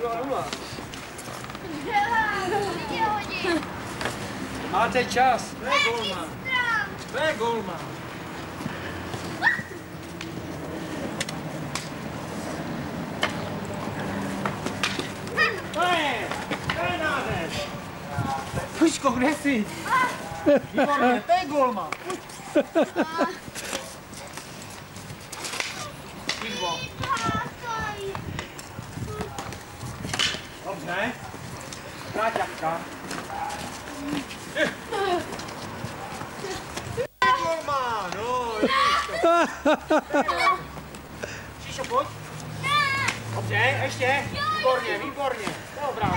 0-0. Máte čas. To je golman. To je golman. To je nádherný. Puško, kde jsi? Výborně, to je golman. Dobře. Tráťavka. Golman, no, vidíš to. Šíšo, pojď. Dobře, ještě. Výborně, výborně. Dobrá.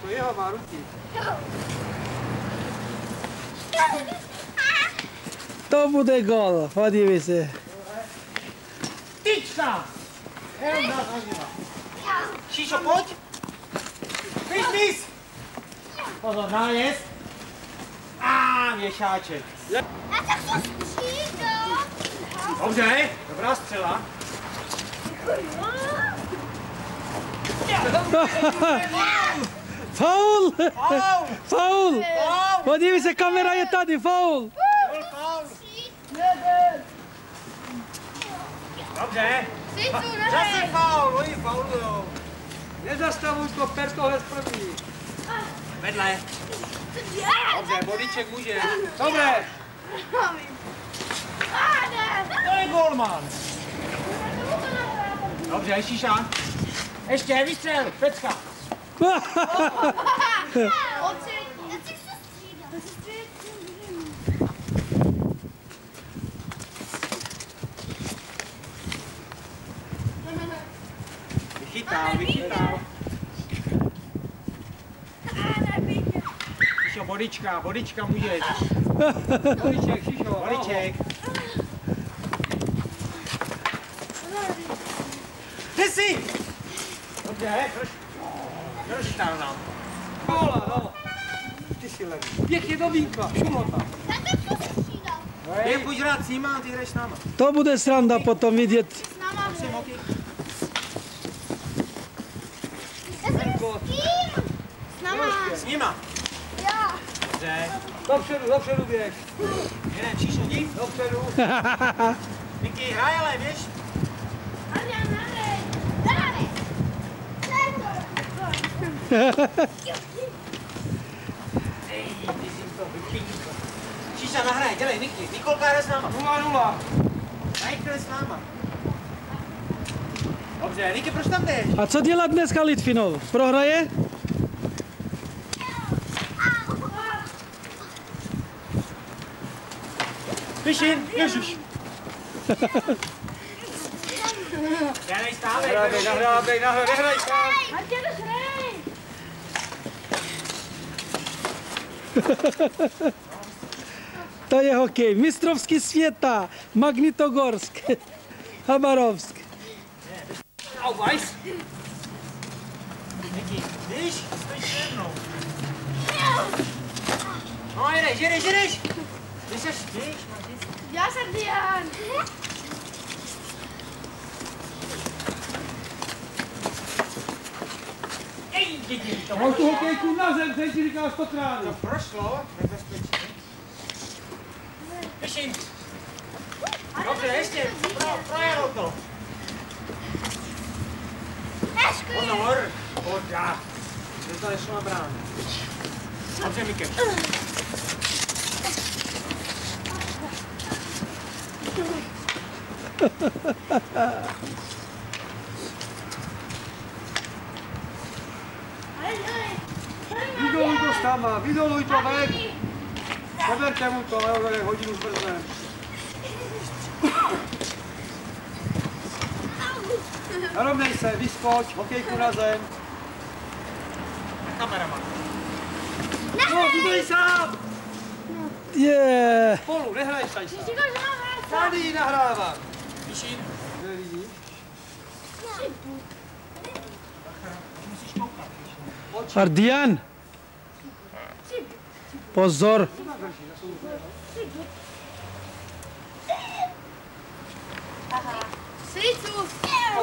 To jeho má ruky. To bude gól, podívej se. Tyčka! Šíšo, pojď! Pís! Pozor, nájezd! Měšáček. Dobře, dobrá střela. Faul! Faul! Faul! Podívej se, kamera je tady, faul! Dobře. Zase faul, oni faulujou. Nezastavuj to, per tohle z první. Vedle. Dobře, bodíček může. Dobré. To je golman. Dobře, Šíša. Ještě, vystřel, pecka. Vychytal. Šíšo, bodička může. Bodíček, Šíšo. Bodiček. Kde jsi? Dobře, drž tam nám. Góla, no. Ty si levý. Pěkně do vínka, šumota. Jen buď rád s nima, ty jdeš s náma. To bude sranda potom vidět. S nima. Dobře. Dopředu běž. Jeden, Číšo, jdi. Dopředu. Niky, hraj, ale běž. Ej, ty jsi to vypínko. Číša, nahraj, dělej, Niky. Nikolka jde s náma. 0-0. Najk jde s náma. Dobře, Niky, proč tam jdeš? A co dělat dneska Litvinov? Prohraje? Pišin, ježiš. Dělej, stávej. Nahrávej, nehraj sám. To je hokej. Mistrovský světa. Magnitogorsk. Chabarovsk. Au, weiss. Niky, jdeš? Stojí se mnou. No, jedeš. Ty seš, jdeš, Já jsem Dian. Ej, děti, to Hoď tu hokejku na zem, teď ti říkáš 100krát. to prošlo, nebezpečně. Pišin. Dobře, ještě, projelo to. Pozor, pořád. Dostaneš na bránu. Dobře, Mikem. Vydoluj to stama, vydoluj to ven. Poberte mu to, ale hodinu zbrzne. Narovnej se, vyskoč, hokejku na zem. Kameraman. No, vydoluj sám! Je. Spolu, nehraj sám. Tady nahrávám. Pišin. Nevidíš? Musíš koukat. Ardian. Pozor.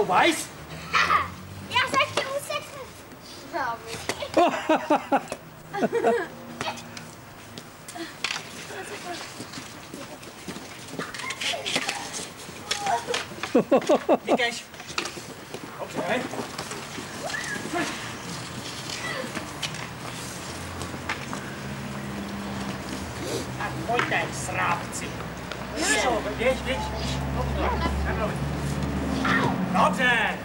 Weiss? Já se chci useknout. Díkeš. Dobře. Tak pojďte, srábci. Běž. Dobře.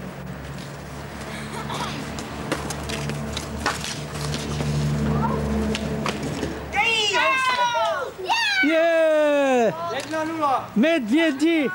Je! 1-0. Medvědi!